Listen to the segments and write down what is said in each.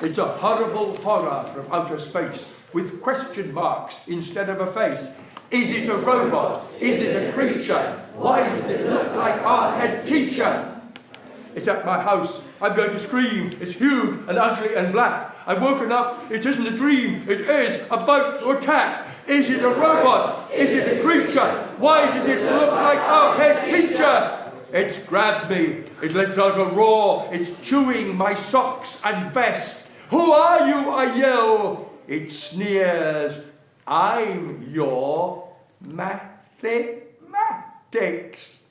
It's a horrible horror from outer space, with question marks instead of a face. Is it a robot? Is it a creature? Why does it look like our head teacher? It's at my house. I'm going to scream. It's huge and ugly and black. I've woken up. It isn't a dream. It is about to attack. Is it a robot? Is it a creature? Why does it look like our head teacher? It's grabbed me. It lets out a roar. It's chewing my socks and vest. Who are you? I yell. It sneers. I'm your mathematics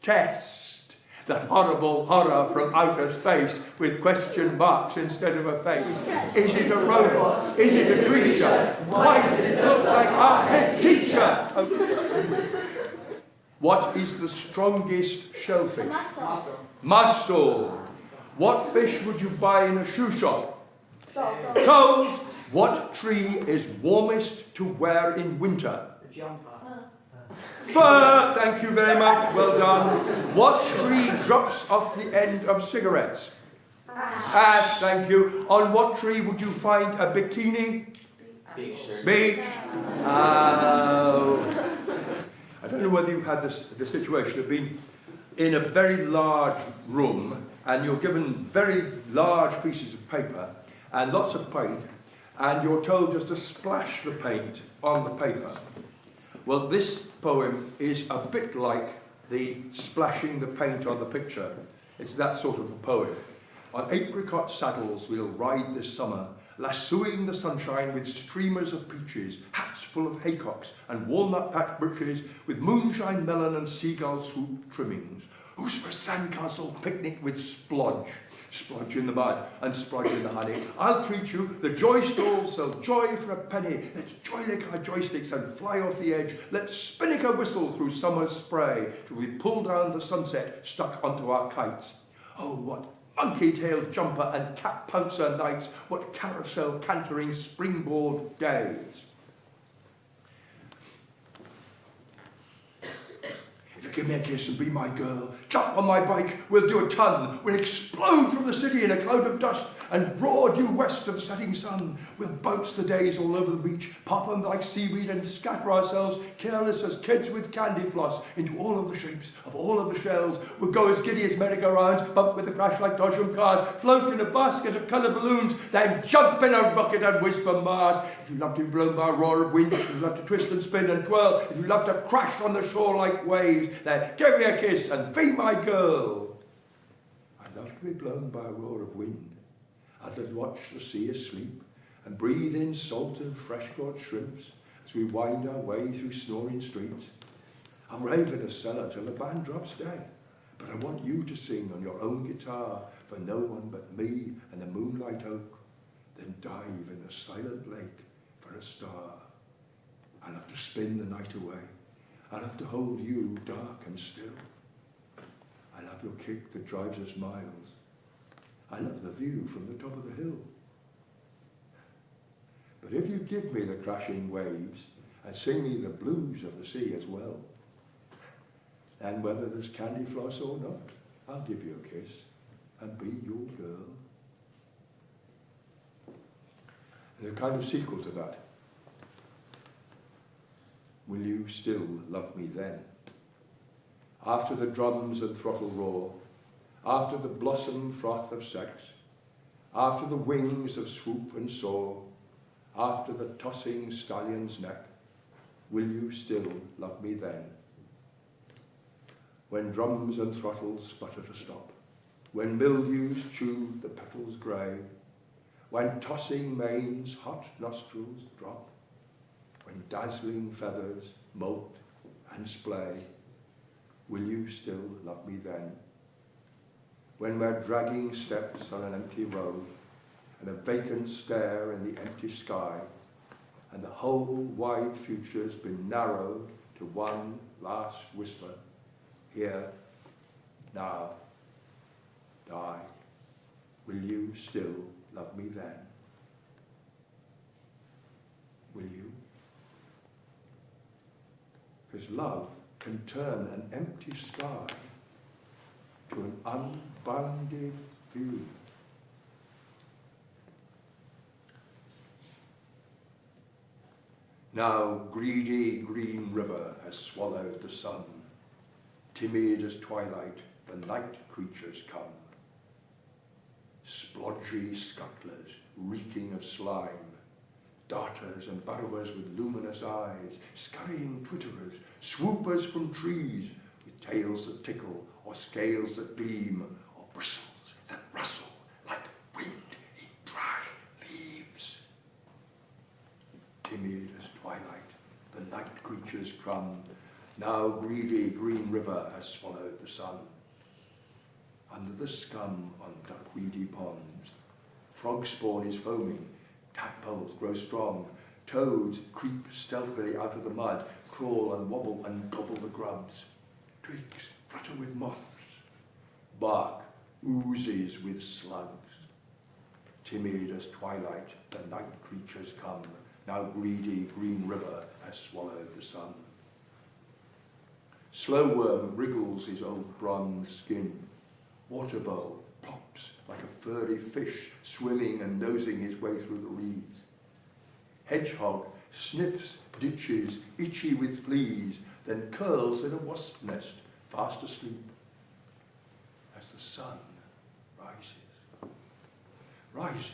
test. The horrible horror from outer space with question marks instead of a face. Is it a robot? Is it a creature? Why does it look like our head teacher? What is the strongest shellfish? Muscle. Mussel. What fish would you buy in a shoe shop? Toes. What tree is warmest to wear in winter? The jumper. Fir. Thank you very much. Well done. What tree drops off the end of cigarettes? Ash. Thank you. On what tree would you find a bikini? Beach. Beach. I don't know whether you've had the situation of being in a very large room and you're given very large pieces of paper and lots of paint, and you're told just to splash the paint on the paper. Well, this poem is a bit like the splashing the paint on the picture. It's that sort of a poem. On apricot saddles we'll ride this summer, lassoing the sunshine with streamers of peaches, hats full of haycocks, and walnut-patch breeches with moonshine melon and seagull swoop trimmings. Who's for sandcastle picnic with splodge? Splodge in the mud and splodge in the honey. I'll treat you. The joy stalls sell joy for a penny. Let's joy-lick our joysticks and fly off the edge. Let's spinnick a whistle through summer's spray till we pull down the sunset stuck onto our kites. Oh, what monkey-tailed jumper and cap-pouncer nights. What carousel cantering springboard days. If you give me a kiss and be my girl, jump on my bike, we'll do a ton. We'll explode from the city in a cloud of dust and roar due west of the setting sun. We'll bounce the days all over the beach, pop them like seaweed and scatter ourselves, careless as kids with candy floss, into all of the shapes of all of the shells. We'll go as giddy as merry-go-rounds, bump with a crash like Dodgem cars, float in a basket of coloured balloons, then jump in a rocket and whiz for Mars. If you love to be blown by a roar of wind, if you love to twist and spin and twirl, if you love to crash on the shore like waves, then give me a kiss and be my girl. I love to be blown by a roar of wind. I'd just watch the sea asleep and breathe in salt and fresh-caught shrimps as we wind our way through snoring streets. I'll rave in a cellar till the band drops dead, but I want you to sing on your own guitar for no one but me and the moonlight oak, then dive in the silent lake for a star. I'll have to spin the night away. I'll have to hold you dark and still. I love your kick that drives us miles. I love the view from the top of the hill. But if you give me the crashing waves and sing me the blues of the sea as well, and whether there's candy floss or not, I'll give you a kiss and be your girl. There's a kind of sequel to that. Will you still love me then? After the drums and throttle roar, after the blossom froth of sex, after the wings of swoop and soar, after the tossing stallion's neck, will you still love me then? When drums and throttles sputter to stop, when mildews chew the petals grey, when tossing manes hot nostrils drop, when dazzling feathers moult and splay, will you still love me then? When we're dragging steps on an empty road, and a vacant stare in the empty sky, and the whole wide future's been narrowed to one last whisper, here, now, die, will you still love me then? Will you? Because love can turn an empty sky to an unbounded view. Now greedy green river has swallowed the sun. Timid as twilight, the night creatures come. Splodgy scuttlers, reeking of slime, darters and burrowers with luminous eyes, scurrying twitterers, swoopers from trees, with tails that tickle, or scales that gleam, or bristles that rustle like wind in dry leaves. Timid as twilight, the night creatures crumb. Now greedy green river has swallowed the sun. Under the scum on duckweedy ponds, frog spawn is foaming, tadpoles grow strong, toads creep stealthily out of the mud, crawl and wobble and gobble the grubs. Twigs flutter with moths, bark oozes with slugs. Timid as twilight, the night creatures come. Now greedy green river has swallowed the sun. Slow worm wriggles his old bronze skin. Water-vole plops like a furry fish, swimming and nosing his way through the reeds. Hedgehog sniffs ditches, itchy with fleas, then curls in a wasp nest, fast asleep. As the sun rises,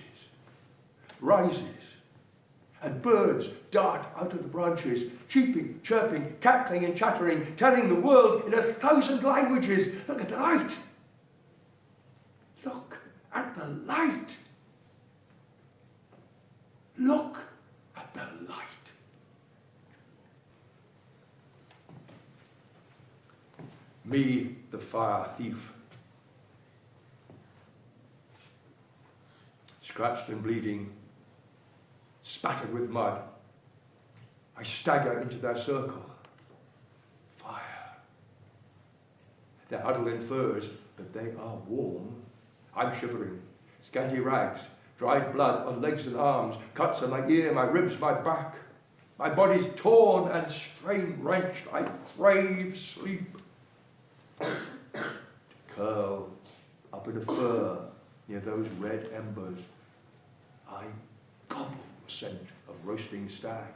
and birds dart out of the branches, cheeping, chirping, cackling and chattering, telling the world in 1,000 languages, look at the light. Look at the light. Look at the light. Me, the fire thief. Scratched and bleeding, spattered with mud, I stagger into their circle. Fire. They're huddled in furs, but they are warm. I'm shivering. Scanty rags, dried blood on legs and arms, cuts on my ear, my ribs, my back. My body's torn and strain-wrenched. I crave sleep. To curl up in a fur near those red embers, I gobble the scent of roasting stag.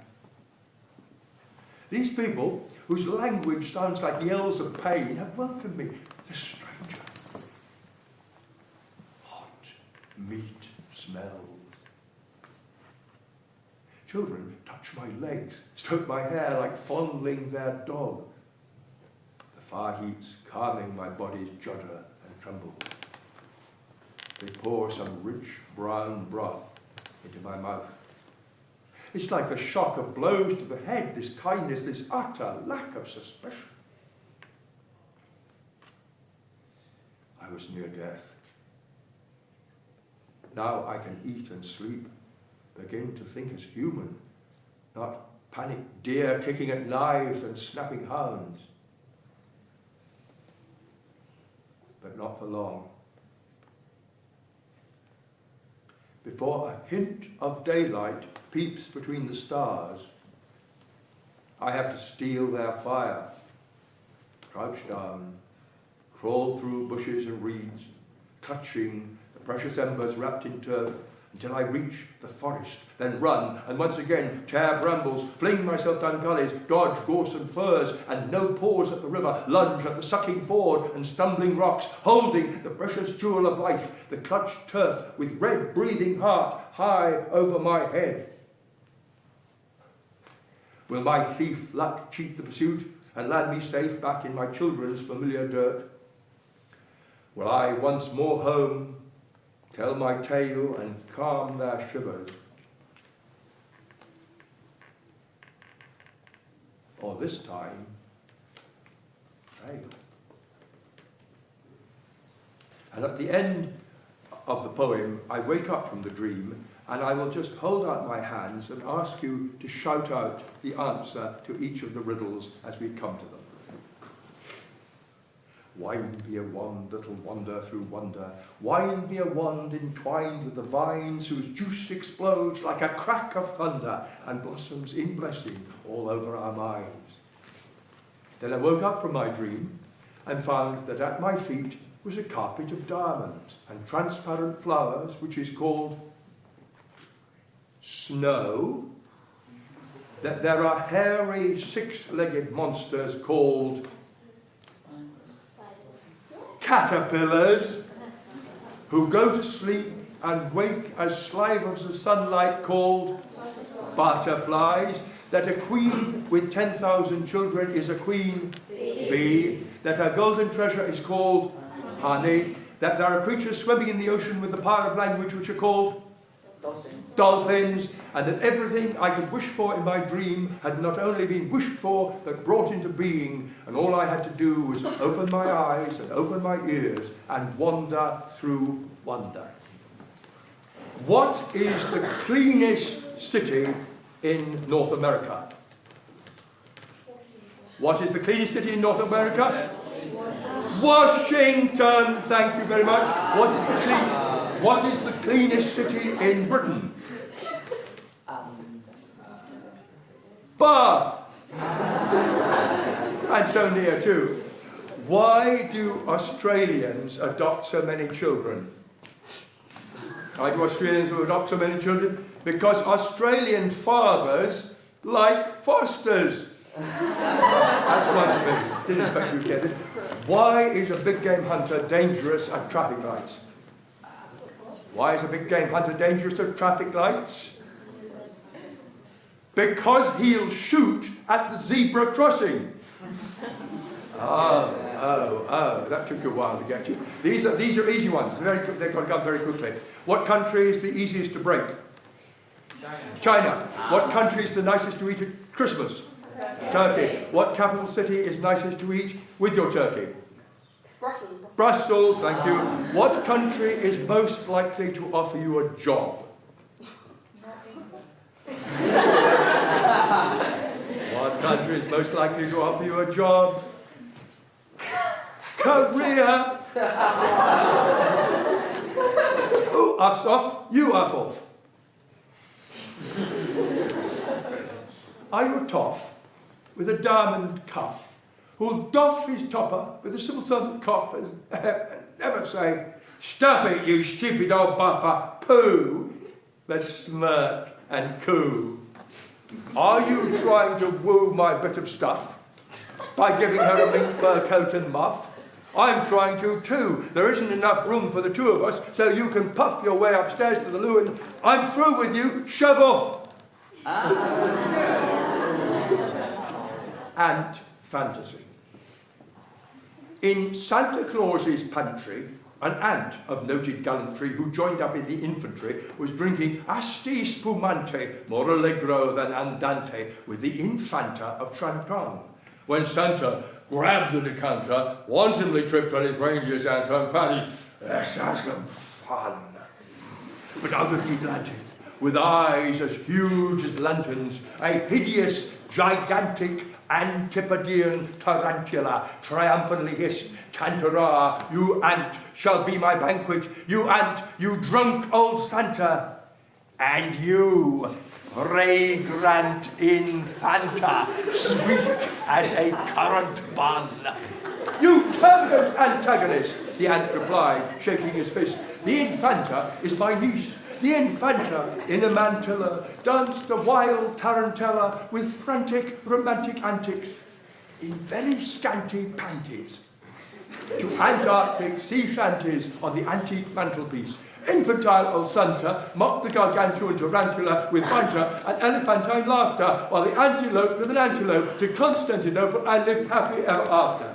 These people, whose language sounds like yells of pain, have welcomed me, the stranger. Hot meat smells. Children touch my legs, stroke my hair like fondling their dog. The fire heat's calming my body's judder and tremble. They pour some rich brown broth into my mouth. It's like the shock of blows to the head, this kindness, this utter lack of suspicion. I was near death. Now I can eat and sleep, begin to think as human, not panicked deer kicking at knives and snapping hounds. But not for long. Before a hint of daylight peeps between the stars, I have to steal their fire, crouch down, crawl through bushes and reeds, clutching the precious embers wrapped in turf until I reach the forest, then run, and once again tear brambles, fling myself down gullies, dodge gorse and furze, and no pause at the river, lunge at the sucking ford and stumbling rocks, holding the precious jewel of life, the clutched turf with red breathing heart high over my head. Will my thief luck cheat the pursuit and land me safe back in my children's familiar dirt? Will I once more home tell my tale and calm their shivers? Or this time, fail? And at the end of the poem, I wake up from the dream and I will just hold out my hands and ask you to shout out the answer to each of the riddles as we come to them. Wind me a wand that'll wander through wonder. Wind me a wand entwined with the vines whose juice explodes like a crack of thunder and blossoms in blessing all over our minds. Then I woke up from my dream and found that at my feet was a carpet of diamonds and transparent flowers, which is called snow. that there are hairy, six-legged monsters called caterpillars who go to sleep and wake as slavers of sunlight called butterflies, that a queen with 10,000 children is a queen bee, that her golden treasure is called honey, that there are creatures swimming in the ocean with the power of language which are called dolphins, and that everything I could wish for in my dream had not only been wished for, but brought into being, and all I had to do was open my eyes and open my ears and wander through wonder. What is the cleanest city in North America? What is the cleanest city in North America? Washington, thank you very much. What is the cleanest city in Britain? Bath. And so near too. Why do Australians adopt so many children? Why do Australians adopt so many children? Because Australian fathers like fosters. That's one of it. Didn't expect you to get it. Why is a big game hunter dangerous at traffic lights? Why is a big game hunter dangerous at traffic lights? Because he'll shoot at the zebra crossing. Oh, that took you a while to get you. These are easy ones. They've got to come very quickly. What country is the easiest to break? China. What country is the nicest to eat at Christmas? Turkey. What capital city is nicest to eat with your turkey? Brussels, thank you. What country is most likely to offer you a job? What country is most likely to offer you a job? Korea. Who ups off? You up off. Are you a toff with a diamond cuff who'll doff his topper with a civil servant cough and never say, "Stuff it, you stupid old buffer, poo," but smirk and coo? Are you trying to woo my bit of stuff by giving her a mink fur coat and muff? I'm trying to too. There isn't enough room for the two of us, so you can puff your way upstairs to the loo and I'm through with you, shove off. Ant fantasy. In Santa Claus's pantry, an ant of noted gallantry who joined up in the infantry was drinking asti spumante, more allegro than andante, with the infanta of Tranton, when Santa grabbed the decanter, wantonly tripped on his reindeer's antler and panted, "Let's have some fun." But out of the Atlantic, with eyes as huge as lanterns, a hideous, gigantic, Antipodean tarantula triumphantly hissed, "Tantara, you ant, shall be my banquet, you ant, you drunk old Santa, and you, fragrant infanta, sweet as a currant bun." "You turbulent antagonist," the ant replied, shaking his fist, "the infanta is my niece. The infanta, in a mantilla, danced a wild tarantella with frantic, romantic antics, in very scanty panties, to Antarctic sea shanties on the antique mantelpiece. Infantile old Santa mocked the gargantuan tarantula with banter and elephantine laughter, while the antelope with an antelope to Constantinople and lived happy ever after.